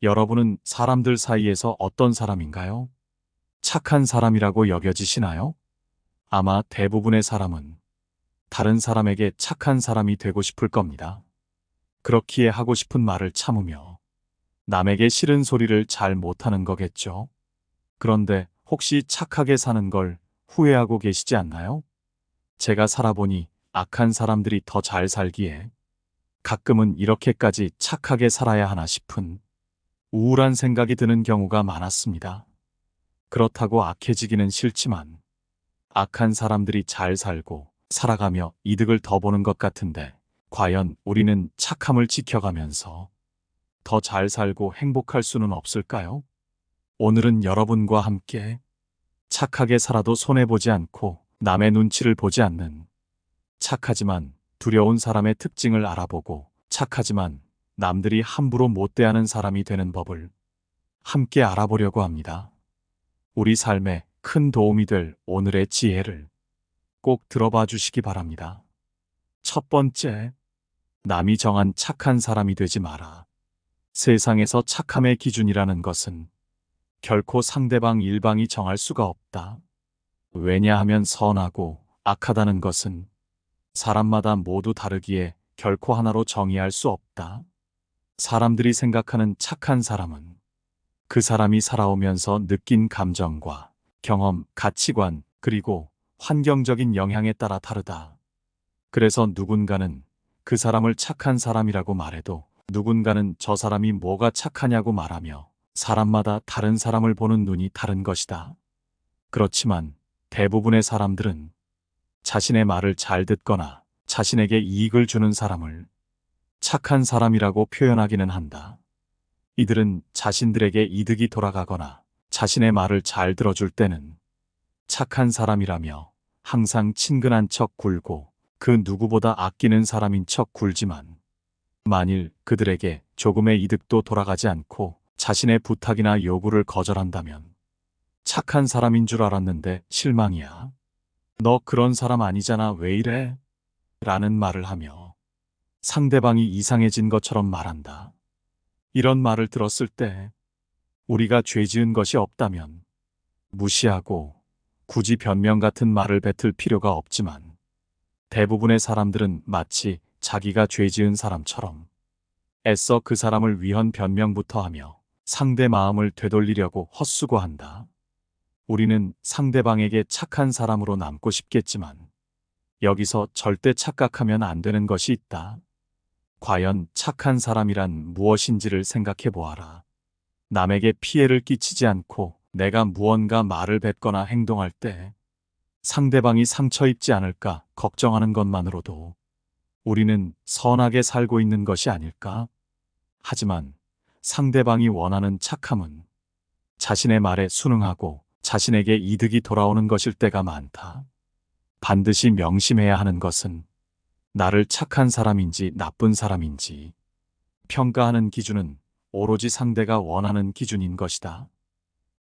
여러분은 사람들 사이에서 어떤 사람인가요? 착한 사람이라고 여겨지시나요? 아마 대부분의 사람은 다른 사람에게 착한 사람이 되고 싶을 겁니다. 그렇기에 하고 싶은 말을 참으며 남에게 싫은 소리를 잘 못하는 거겠죠. 그런데 혹시 착하게 사는 걸 후회하고 계시지 않나요? 제가 살아보니 악한 사람들이 더 잘 살기에 가끔은 이렇게까지 착하게 살아야 하나 싶은 우울한 생각이 드는 경우가 많았습니다. 그렇다고 악해지기는 싫지만 악한 사람들이 잘 살고 살아가며 이득을 더 보는 것 같은데 과연 우리는 착함을 지켜가면서 더 잘 살고 행복할 수는 없을까요? 오늘은 여러분과 함께 착하게 살아도 손해보지 않고 남의 눈치를 보지 않는 착하지만 두려운 사람의 특징을 알아보고 착하지만 남들이 함부로 못 대하는 사람이 되는 법을 함께 알아보려고 합니다. 우리 삶에 큰 도움이 될 오늘의 지혜를 꼭 들어봐 주시기 바랍니다. 첫 번째, 남이 정한 착한 사람이 되지 마라. 세상에서 착함의 기준이라는 것은 결코 상대방 일방이 정할 수가 없다. 왜냐하면 선하고 악하다는 것은 사람마다 모두 다르기에 결코 하나로 정의할 수 없다. 사람들이 생각하는 착한 사람은 그 사람이 살아오면서 느낀 감정과 경험, 가치관, 그리고 환경적인 영향에 따라 다르다. 그래서 누군가는 그 사람을 착한 사람이라고 말해도 누군가는 저 사람이 뭐가 착하냐고 말하며 사람마다 다른 사람을 보는 눈이 다른 것이다. 그렇지만 대부분의 사람들은 자신의 말을 잘 듣거나 자신에게 이익을 주는 사람을 착한 사람이라고 표현하기는 한다. 이들은 자신들에게 이득이 돌아가거나 자신의 말을 잘 들어줄 때는 착한 사람이라며 항상 친근한 척 굴고 그 누구보다 아끼는 사람인 척 굴지만 만일 그들에게 조금의 이득도 돌아가지 않고 자신의 부탁이나 요구를 거절한다면 착한 사람인 줄 알았는데 실망이야. 너 그런 사람 아니잖아. 왜 이래? 라는 말을 하며 상대방이 이상해진 것처럼 말한다. 이런 말을 들었을 때 우리가 죄 지은 것이 없다면 무시하고 굳이 변명 같은 말을 뱉을 필요가 없지만 대부분의 사람들은 마치 자기가 죄 지은 사람처럼 애써 그 사람을 위헌 변명부터 하며 상대 마음을 되돌리려고 헛수고한다. 우리는 상대방에게 착한 사람으로 남고 싶겠지만 여기서 절대 착각하면 안 되는 것이 있다. 과연 착한 사람이란 무엇인지를 생각해 보아라. 남에게 피해를 끼치지 않고 내가 무언가 말을 뱉거나 행동할 때 상대방이 상처 입지 않을까 걱정하는 것만으로도 우리는 선하게 살고 있는 것이 아닐까? 하지만 상대방이 원하는 착함은 자신의 말에 순응하고 자신에게 이득이 돌아오는 것일 때가 많다. 반드시 명심해야 하는 것은 나를 착한 사람인지 나쁜 사람인지 평가하는 기준은 오로지 상대가 원하는 기준인 것이다.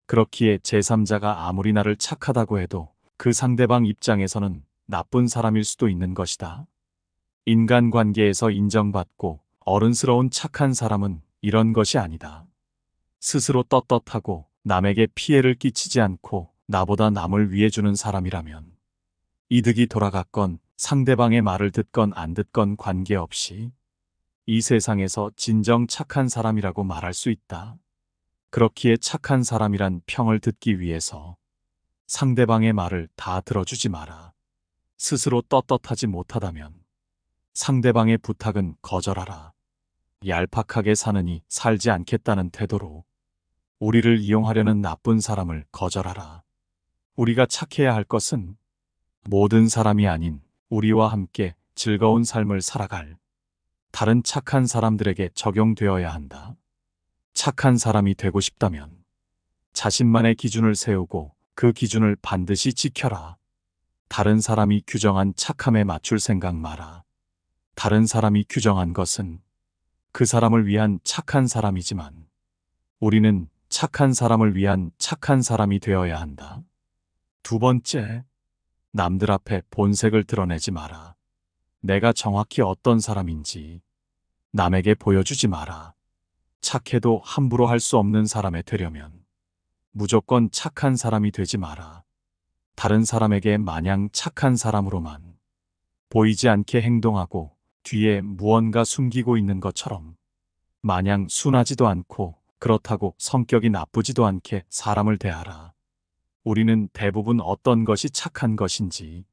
그렇기에 제3자가 아무리 나를 착하다고 해도 그 상대방 입장에서는 나쁜 사람일 수도 있는 것이다. 인간관계에서 인정받고 어른스러운 착한 사람은 이런 것이 아니다. 스스로 떳떳하고 남에게 피해를 끼치지 않고 나보다 남을 위해주는 사람이라면 이득이 돌아갔건 상대방의 말을 듣건 안 듣건 관계없이 이 세상에서 진정 착한 사람이라고 말할 수 있다. 그렇기에 착한 사람이란 평을 듣기 위해서 상대방의 말을 다 들어주지 마라. 스스로 떳떳하지 못하다면 상대방의 부탁은 거절하라. 얄팍하게 사느니 살지 않겠다는 태도로 우리를 이용하려는 나쁜 사람을 거절하라. 우리가 착해야 할 것은 모든 사람이 아닌 우리와 함께 즐거운 삶을 살아갈 다른 착한 사람들에게 적용되어야 한다. 착한 사람이 되고 싶다면 자신만의 기준을 세우고 그 기준을 반드시 지켜라. 다른 사람이 규정한 착함에 맞출 생각 마라. 다른 사람이 규정한 것은 그 사람을 위한 착한 사람이지만 우리는 착한 사람을 위한 착한 사람이 되어야 한다. 두 번째, 남들 앞에 본색을 드러내지 마라. 내가 정확히 어떤 사람인지 남에게 보여주지 마라. 착해도 함부로 할 수 없는 사람이 되려면 무조건 착한 사람이 되지 마라. 다른 사람에게 마냥 착한 사람으로만 보이지 않게 행동하고 뒤에 무언가 숨기고 있는 것처럼 마냥 순하지도 않고 그렇다고 성격이 나쁘지도 않게 사람을 대하라. 우리는 대부분 어떤 것이 착한 것인지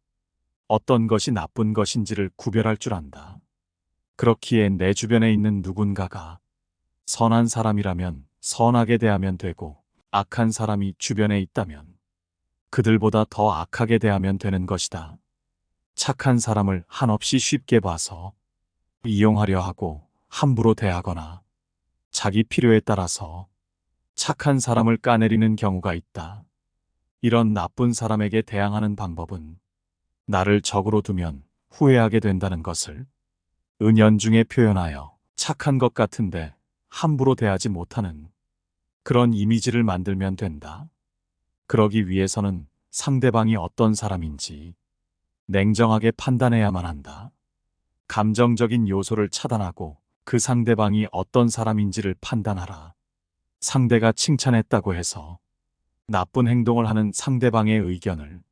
어떤 것이 나쁜 것인지를 구별할 줄 안다. 그렇기에 내 주변에 있는 누군가가 선한 사람이라면 선하게 대하면 되고 악한 사람이 주변에 있다면 그들보다 더 악하게 대하면 되는 것이다. 착한 사람을 한없이 쉽게 봐서 이용하려 하고 함부로 대하거나 자기 필요에 따라서 착한 사람을 까내리는 경우가 있다. 이런 나쁜 사람에게 대항하는 방법은 나를 적으로 두면 후회하게 된다는 것을 은연중에 표현하여 착한 것 같은데 함부로 대하지 못하는 그런 이미지를 만들면 된다. 그러기 위해서는 상대방이 어떤 사람인지 냉정하게 판단해야만 한다. 감정적인 요소를 차단하고 그 상대방이 어떤 사람인지를 판단하라. 상대가 칭찬했다고 해서 나쁜 행동을 하는 상대방의 의견을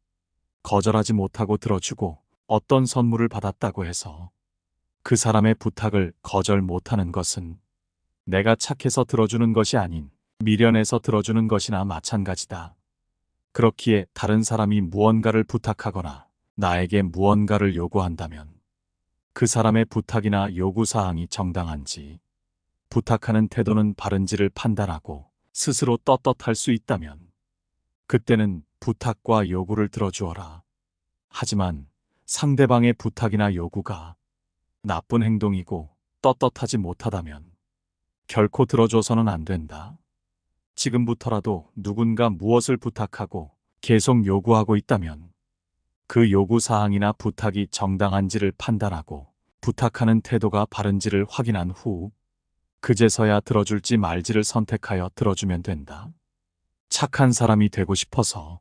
거절하지 못하고 들어주고 어떤 선물을 받았다고 해서 그 사람의 부탁을 거절 못하는 것은 내가 착해서 들어주는 것이 아닌 미련해서 들어주는 것이나 마찬가지다. 그렇기에 다른 사람이 무언가를 부탁하거나 나에게 무언가를 요구한다면 그 사람의 부탁이나 요구사항이 정당한지 부탁하는 태도는 바른지를 판단하고 스스로 떳떳할 수 있다면 그때는 부탁과 요구를 들어주어라. 하지만 상대방의 부탁이나 요구가 나쁜 행동이고 떳떳하지 못하다면 결코 들어줘서는 안 된다. 지금부터라도 누군가 무엇을 부탁하고 계속 요구하고 있다면 그 요구사항이나 부탁이 정당한지를 판단하고 부탁하는 태도가 바른지를 확인한 후 그제서야 들어줄지 말지를 선택하여 들어주면 된다. 착한 사람이 되고 싶어서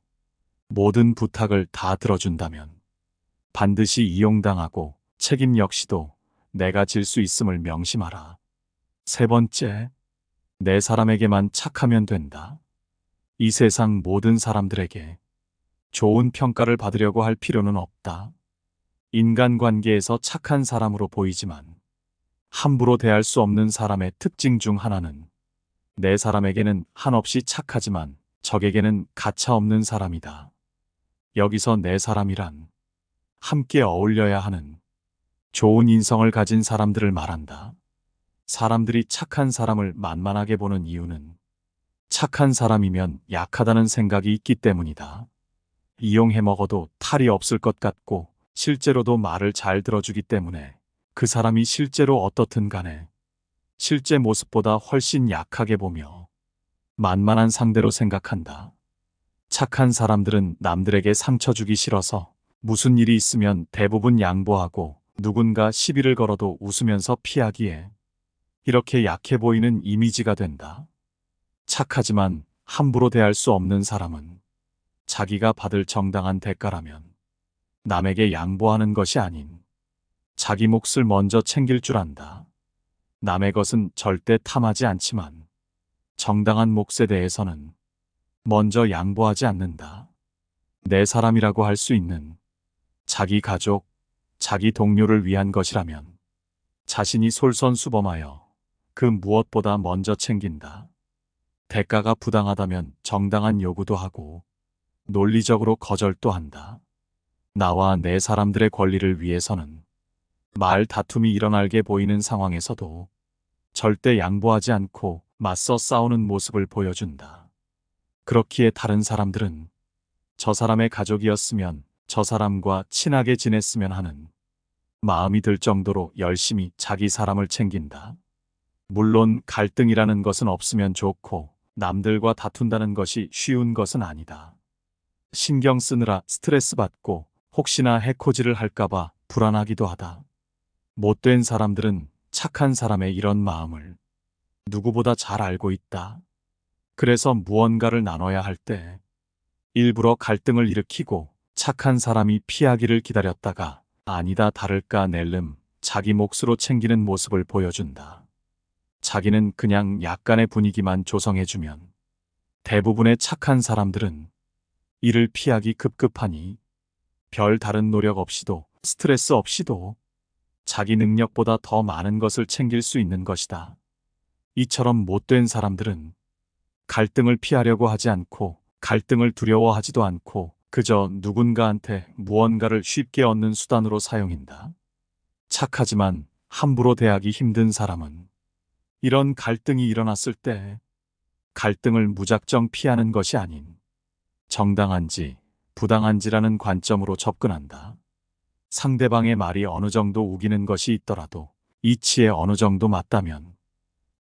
모든 부탁을 다 들어준다면 반드시 이용당하고 책임 역시도 내가 질 수 있음을 명심하라. 세 번째, 내 사람에게만 착하면 된다. 이 세상 모든 사람들에게 좋은 평가를 받으려고 할 필요는 없다. 인간관계에서 착한 사람으로 보이지만 함부로 대할 수 없는 사람의 특징 중 하나는 내 사람에게는 한없이 착하지만 적에게는 가차없는 사람이다. 여기서 내 사람이란 함께 어울려야 하는 좋은 인성을 가진 사람들을 말한다. 사람들이 착한 사람을 만만하게 보는 이유는 착한 사람이면 약하다는 생각이 있기 때문이다. 이용해 먹어도 탈이 없을 것 같고 실제로도 말을 잘 들어주기 때문에 그 사람이 실제로 어떻든 간에 실제 모습보다 훨씬 약하게 보며 만만한 상대로 생각한다. 착한 사람들은 남들에게 상처 주기 싫어서 무슨 일이 있으면 대부분 양보하고 누군가 시비를 걸어도 웃으면서 피하기에 이렇게 약해 보이는 이미지가 된다. 착하지만 함부로 대할 수 없는 사람은 자기가 받을 정당한 대가라면 남에게 양보하는 것이 아닌 자기 몫을 먼저 챙길 줄 안다. 남의 것은 절대 탐하지 않지만 정당한 몫에 대해서는 먼저 양보하지 않는다. 내 사람이라고 할 수 있는 자기 가족, 자기 동료를 위한 것이라면 자신이 솔선수범하여 그 무엇보다 먼저 챙긴다. 대가가 부당하다면 정당한 요구도 하고 논리적으로 거절도 한다. 나와 내 사람들의 권리를 위해서는 말 다툼이 일어나게 보이는 상황에서도 절대 양보하지 않고 맞서 싸우는 모습을 보여준다. 그렇기에 다른 사람들은 저 사람의 가족이었으면 저 사람과 친하게 지냈으면 하는 마음이 들 정도로 열심히 자기 사람을 챙긴다. 물론 갈등이라는 것은 없으면 좋고 남들과 다툰다는 것이 쉬운 것은 아니다. 신경 쓰느라 스트레스 받고 혹시나 해코지를 할까봐 불안하기도 하다. 못된 사람들은 착한 사람의 이런 마음을 누구보다 잘 알고 있다. 그래서 무언가를 나눠야 할 때 일부러 갈등을 일으키고 착한 사람이 피하기를 기다렸다가 아니다 다를까 낼름 자기 몫으로 챙기는 모습을 보여준다. 자기는 그냥 약간의 분위기만 조성해주면 대부분의 착한 사람들은 이를 피하기 급급하니 별 다른 노력 없이도 스트레스 없이도 자기 능력보다 더 많은 것을 챙길 수 있는 것이다. 이처럼 못된 사람들은 갈등을 피하려고 하지 않고 갈등을 두려워하지도 않고 그저 누군가한테 무언가를 쉽게 얻는 수단으로 사용한다. 착하지만 함부로 대하기 힘든 사람은 이런 갈등이 일어났을 때 갈등을 무작정 피하는 것이 아닌 정당한지 부당한지라는 관점으로 접근한다. 상대방의 말이 어느 정도 우기는 것이 있더라도 이치에 어느 정도 맞다면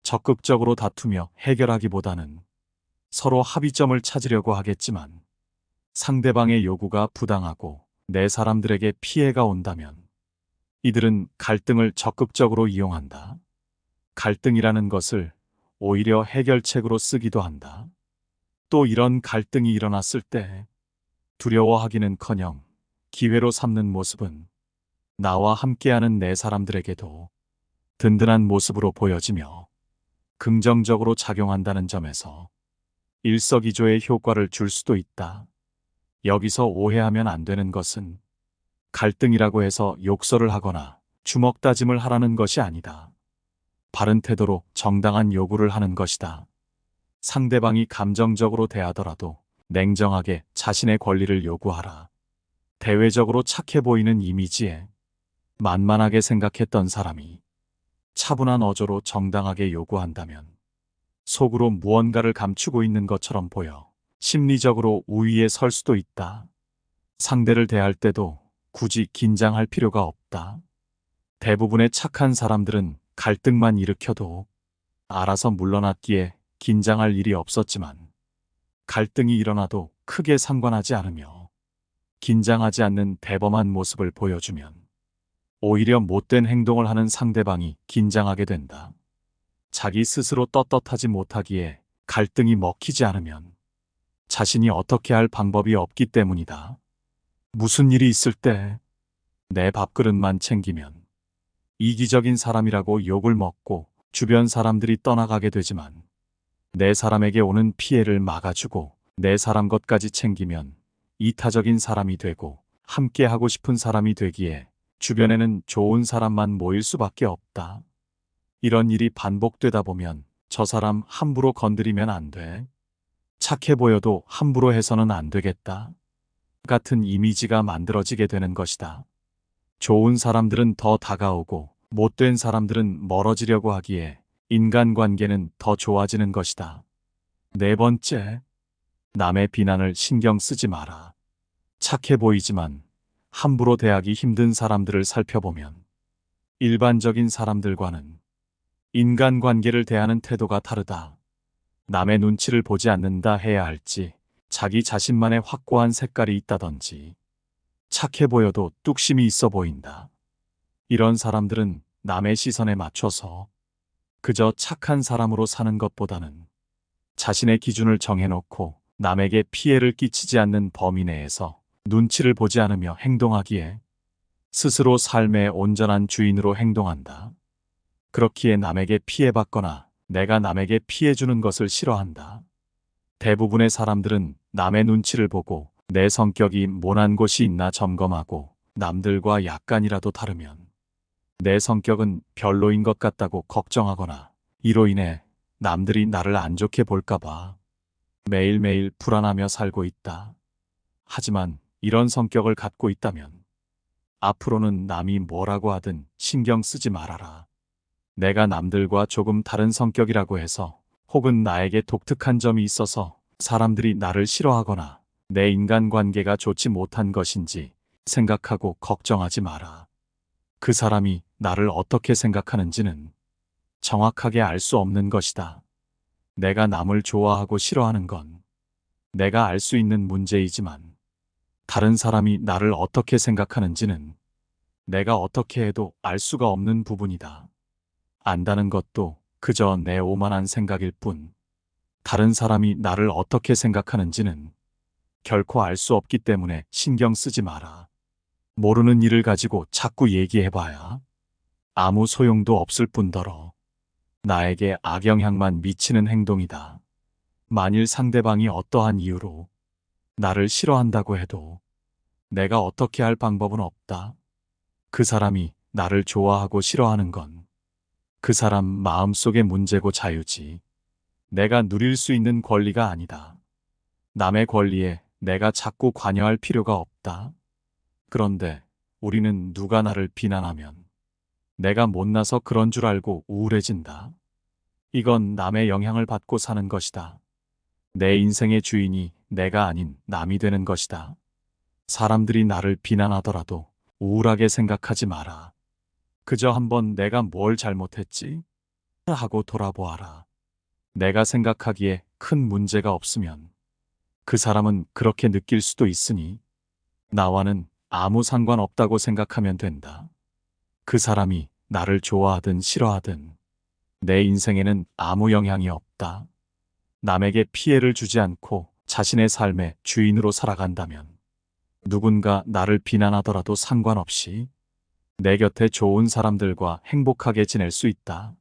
적극적으로 다투며 해결하기보다는 서로 합의점을 찾으려고 하겠지만 상대방의 요구가 부당하고 내 사람들에게 피해가 온다면 이들은 갈등을 적극적으로 이용한다. 갈등이라는 것을 오히려 해결책으로 쓰기도 한다. 또 이런 갈등이 일어났을 때 두려워하기는커녕 기회로 삼는 모습은 나와 함께하는 내 사람들에게도 든든한 모습으로 보여지며 긍정적으로 작용한다는 점에서 일석이조의 효과를 줄 수도 있다. 여기서 오해하면 안 되는 것은 갈등이라고 해서 욕설을 하거나 주먹 다짐을 하라는 것이 아니다. 바른 태도로 정당한 요구를 하는 것이다. 상대방이 감정적으로 대하더라도 냉정하게 자신의 권리를 요구하라. 대외적으로 착해 보이는 이미지에 만만하게 생각했던 사람이 차분한 어조로 정당하게 요구한다면 속으로 무언가를 감추고 있는 것처럼 보여 심리적으로 우위에 설 수도 있다. 상대를 대할 때도 굳이 긴장할 필요가 없다. 대부분의 착한 사람들은 갈등만 일으켜도 알아서 물러났기에 긴장할 일이 없었지만 갈등이 일어나도 크게 상관하지 않으며 긴장하지 않는 대범한 모습을 보여주면 오히려 못된 행동을 하는 상대방이 긴장하게 된다. 자기 스스로 떳떳하지 못하기에 갈등이 먹히지 않으면 자신이 어떻게 할 방법이 없기 때문이다. 무슨 일이 있을 때 내 밥그릇만 챙기면 이기적인 사람이라고 욕을 먹고 주변 사람들이 떠나가게 되지만 내 사람에게 오는 피해를 막아주고 내 사람 것까지 챙기면 이타적인 사람이 되고 함께 하고 싶은 사람이 되기에 주변에는 좋은 사람만 모일 수밖에 없다. 이런 일이 반복되다 보면 저 사람 함부로 건드리면 안 돼. 착해 보여도 함부로 해서는 안 되겠다. 같은 이미지가 만들어지게 되는 것이다. 좋은 사람들은 더 다가오고 못된 사람들은 멀어지려고 하기에 인간관계는 더 좋아지는 것이다. 네 번째, 남의 비난을 신경 쓰지 마라. 착해 보이지만 함부로 대하기 힘든 사람들을 살펴보면 일반적인 사람들과는 인간관계를 대하는 태도가 다르다. 남의 눈치를 보지 않는다 해야 할지 자기 자신만의 확고한 색깔이 있다든지 착해 보여도 뚝심이 있어 보인다. 이런 사람들은 남의 시선에 맞춰서 그저 착한 사람으로 사는 것보다는 자신의 기준을 정해놓고 남에게 피해를 끼치지 않는 범위 내에서 눈치를 보지 않으며 행동하기에 스스로 삶의 온전한 주인으로 행동한다. 그렇기에 남에게 피해받거나 내가 남에게 피해주는 것을 싫어한다. 대부분의 사람들은 남의 눈치를 보고 내 성격이 모난 곳이 있나 점검하고 남들과 약간이라도 다르면 내 성격은 별로인 것 같다고 걱정하거나 이로 인해 남들이 나를 안 좋게 볼까봐 매일매일 불안하며 살고 있다. 하지만 이런 성격을 갖고 있다면 앞으로는 남이 뭐라고 하든 신경 쓰지 말아라. 내가 남들과 조금 다른 성격이라고 해서 혹은 나에게 독특한 점이 있어서 사람들이 나를 싫어하거나 내 인간관계가 좋지 못한 것인지 생각하고 걱정하지 마라. 그 사람이 나를 어떻게 생각하는지는 정확하게 알 수 없는 것이다. 내가 남을 좋아하고 싫어하는 건 내가 알 수 있는 문제이지만 다른 사람이 나를 어떻게 생각하는지는 내가 어떻게 해도 알 수가 없는 부분이다. 안다는 것도 그저 내 오만한 생각일 뿐 다른 사람이 나를 어떻게 생각하는지는 결코 알 수 없기 때문에 신경 쓰지 마라. 모르는 일을 가지고 자꾸 얘기해봐야 아무 소용도 없을 뿐더러 나에게 악영향만 미치는 행동이다. 만일 상대방이 어떠한 이유로 나를 싫어한다고 해도 내가 어떻게 할 방법은 없다. 그 사람이 나를 좋아하고 싫어하는 건 그 사람 마음속의 문제고 자유지. 내가 누릴 수 있는 권리가 아니다. 남의 권리에 내가 자꾸 관여할 필요가 없다. 그런데 우리는 누가 나를 비난하면 내가 못나서 그런 줄 알고 우울해진다. 이건 남의 영향을 받고 사는 것이다. 내 인생의 주인이 내가 아닌 남이 되는 것이다. 사람들이 나를 비난하더라도 우울하게 생각하지 마라. 그저 한번 내가 뭘 잘못했지? 하고 돌아보아라. 내가 생각하기에 큰 문제가 없으면 그 사람은 그렇게 느낄 수도 있으니 나와는 아무 상관없다고 생각하면 된다. 그 사람이 나를 좋아하든 싫어하든 내 인생에는 아무 영향이 없다. 남에게 피해를 주지 않고 자신의 삶의 주인으로 살아간다면 누군가 나를 비난하더라도 상관없이 내 곁에 좋은 사람들과 행복하게 지낼 수 있다.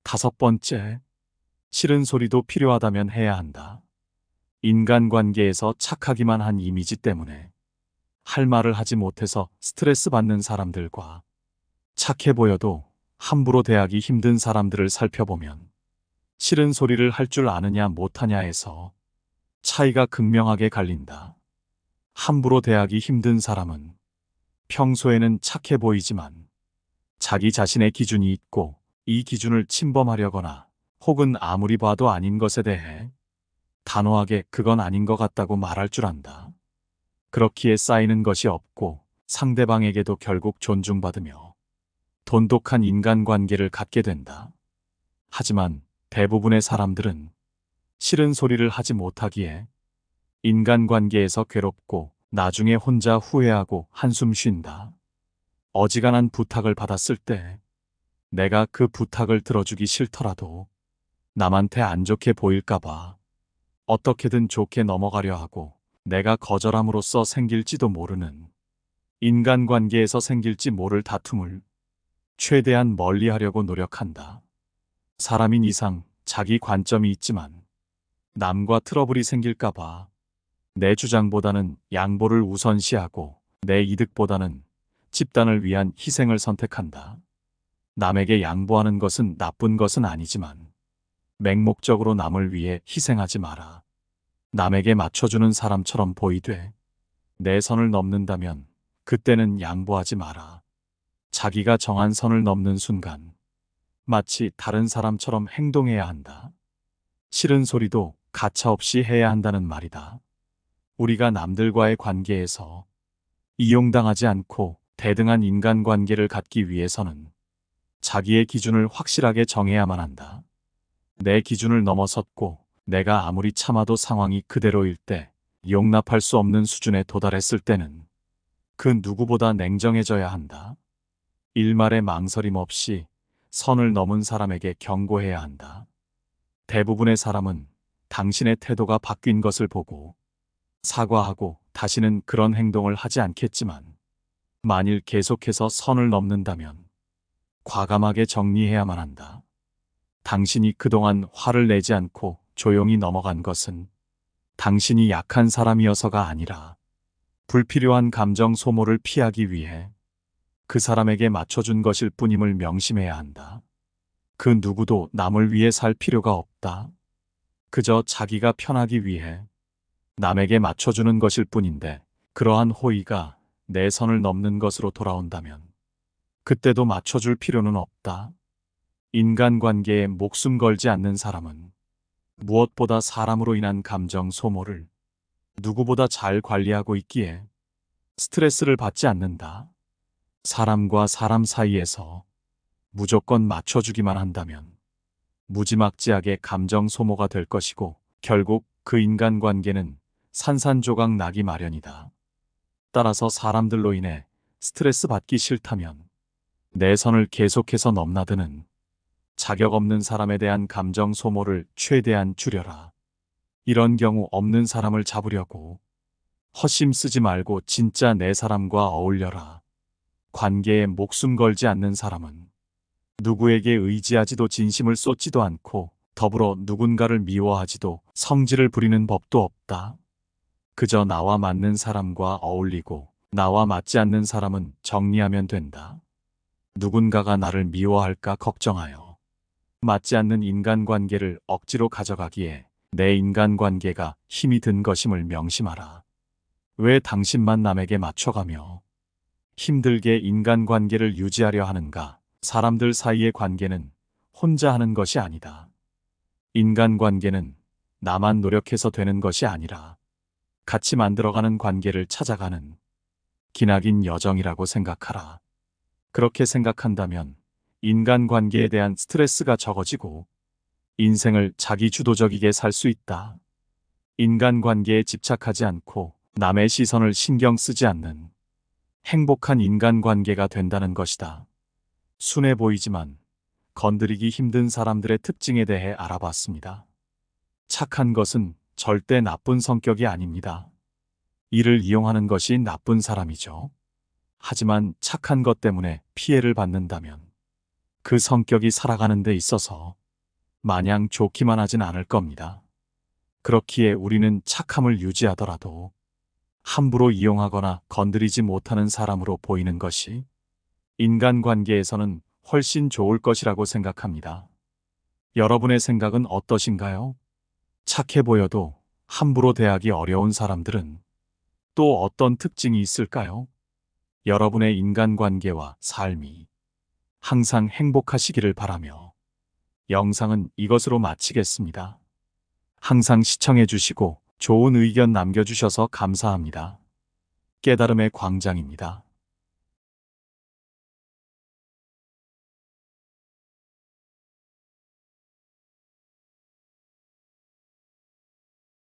5번째, 싫은 소리도 필요하다면 해야 한다. 인간관계에서 착하기만 한 이미지 때문에 할 말을 하지 못해서 스트레스 받는 사람들과 착해 보여도 함부로 대하기 힘든 사람들을 살펴보면 싫은 소리를 할 줄 아느냐 못하냐에서 차이가 극명하게 갈린다. 함부로 대하기 힘든 사람은 평소에는 착해 보이지만 자기 자신의 기준이 있고 이 기준을 침범하려거나 혹은 아무리 봐도 아닌 것에 대해 단호하게 그건 아닌 것 같다고 말할 줄 안다. 그렇기에 쌓이는 것이 없고 상대방에게도 결국 존중받으며 돈독한 인간관계를 갖게 된다. 하지만 대부분의 사람들은 싫은 소리를 하지 못하기에 인간관계에서 괴롭고 나중에 혼자 후회하고 한숨 쉰다. 어지간한 부탁을 받았을 때 내가 그 부탁을 들어주기 싫더라도 남한테 안 좋게 보일까봐 어떻게든 좋게 넘어가려 하고 내가 거절함으로써 생길지도 모르는 인간관계에서 생길지 모를 다툼을 최대한 멀리하려고 노력한다. 사람인 이상 자기 관점이 있지만 남과 트러블이 생길까봐 내 주장보다는 양보를 우선시하고 내 이득보다는 집단을 위한 희생을 선택한다. 남에게 양보하는 것은 나쁜 것은 아니지만 맹목적으로 남을 위해 희생하지 마라. 남에게 맞춰주는 사람처럼 보이되 내 선을 넘는다면 그때는 양보하지 마라. 자기가 정한 선을 넘는 순간 마치 다른 사람처럼 행동해야 한다. 싫은 소리도 가차없이 해야 한다는 말이다. 우리가 남들과의 관계에서 이용당하지 않고 대등한 인간관계를 갖기 위해서는 자기의 기준을 확실하게 정해야만 한다. 내 기준을 넘어섰고 내가 아무리 참아도 상황이 그대로일 때, 용납할 수 없는 수준에 도달했을 때는 그 누구보다 냉정해져야 한다. 일말의 망설임 없이 선을 넘은 사람에게 경고해야 한다. 대부분의 사람은 당신의 태도가 바뀐 것을 보고 사과하고 다시는 그런 행동을 하지 않겠지만 만일 계속해서 선을 넘는다면 과감하게 정리해야만 한다. 당신이 그동안 화를 내지 않고 조용히 넘어간 것은 당신이 약한 사람이어서가 아니라 불필요한 감정 소모를 피하기 위해 그 사람에게 맞춰준 것일 뿐임을 명심해야 한다. 그 누구도 남을 위해 살 필요가 없다. 그저 자기가 편하기 위해 남에게 맞춰주는 것일 뿐인데 그러한 호의가 내 선을 넘는 것으로 돌아온다면 그때도 맞춰줄 필요는 없다. 인간관계에 목숨 걸지 않는 사람은 무엇보다 사람으로 인한 감정 소모를 누구보다 잘 관리하고 있기에 스트레스를 받지 않는다. 사람과 사람 사이에서 무조건 맞춰주기만 한다면 무지막지하게 감정 소모가 될 것이고 결국 그 인간관계는 산산조각 나기 마련이다. 따라서 사람들로 인해 스트레스 받기 싫다면 내 선을 계속해서 넘나드는 자격 없는 사람에 대한 감정 소모를 최대한 줄여라. 이런 경우 없는 사람을 잡으려고 헛심 쓰지 말고 진짜 내 사람과 어울려라. 관계에 목숨 걸지 않는 사람은 누구에게 의지하지도 진심을 쏟지도 않고 더불어 누군가를 미워하지도 성질을 부리는 법도 없다. 그저 나와 맞는 사람과 어울리고 나와 맞지 않는 사람은 정리하면 된다. 누군가가 나를 미워할까 걱정하여 맞지 않는 인간관계를 억지로 가져가기에 내 인간관계가 힘이 든 것임을 명심하라. 왜 당신만 남에게 맞춰가며 힘들게 인간관계를 유지하려 하는가? 사람들 사이의 관계는 혼자 하는 것이 아니다. 인간관계는 나만 노력해서 되는 것이 아니라 같이 만들어가는 관계를 찾아가는 기나긴 여정이라고 생각하라. 그렇게 생각한다면 인간관계에 대한 스트레스가 적어지고 인생을 자기주도적이게 살 수 있다. 인간관계에 집착하지 않고 남의 시선을 신경 쓰지 않는 행복한 인간관계가 된다는 것이다. 순해 보이지만 건드리기 힘든 사람들의 특징에 대해 알아봤습니다. 착한 것은 절대 나쁜 성격이 아닙니다. 이를 이용하는 것이 나쁜 사람이죠. 하지만 착한 것 때문에 피해를 받는다면 그 성격이 살아가는 데 있어서 마냥 좋기만 하진 않을 겁니다. 그렇기에 우리는 착함을 유지하더라도 함부로 이용하거나 건드리지 못하는 사람으로 보이는 것이 인간관계에서는 훨씬 좋을 것이라고 생각합니다. 여러분의 생각은 어떠신가요? 착해 보여도 함부로 대하기 어려운 사람들은 또 어떤 특징이 있을까요? 여러분의 인간관계와 삶이 항상 행복하시기를 바라며 영상은 이것으로 마치겠습니다. 항상 시청해 주시고 좋은 의견 남겨주셔서 감사합니다. 깨달음의 광장입니다.